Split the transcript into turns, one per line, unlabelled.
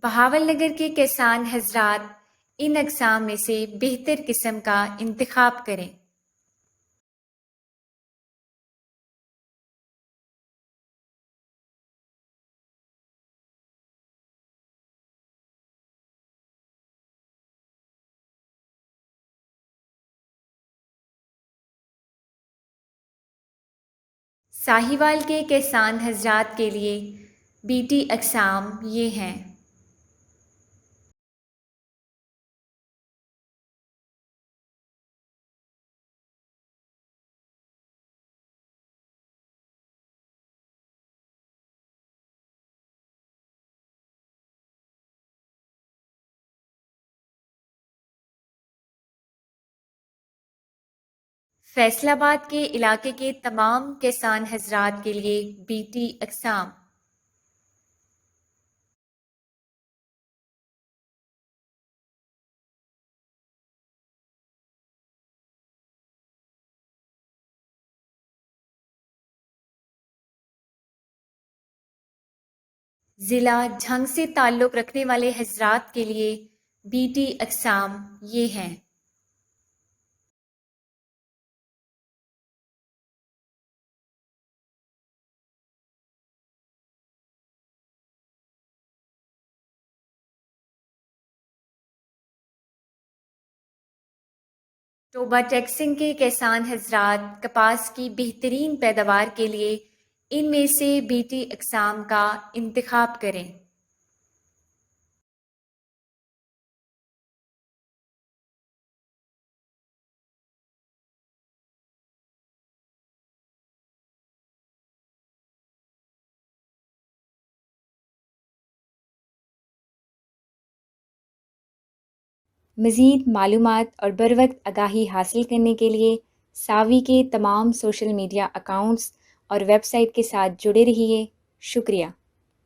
بہاول نگر کے کسان حضرات ان اقسام میں سے بہتر قسم کا انتخاب کریں۔ ساہیوال کے کسان حضرات کے لیے بیٹی اقسام یہ ہیں۔ فیصل آباد کے علاقے کے تمام کسان حضرات کے لیے بیٹی اقسام۔ ضلع جھنگ سے تعلق رکھنے والے حضرات کے لیے بیٹی اقسام یہ ہیں۔ ٹوبہ ٹیکسنگ کے کسان حضرات کپاس کی بہترین پیداوار کے لیے ان میں سے بیٹی اقسام کا انتخاب کریں۔ مزید معلومات اور بروقت آگاہی حاصل کرنے کے لیے ساوی کے تمام سوشل میڈیا اکاؤنٹس اور ویب سائٹ کے ساتھ جڑے رہیے۔ شکریہ۔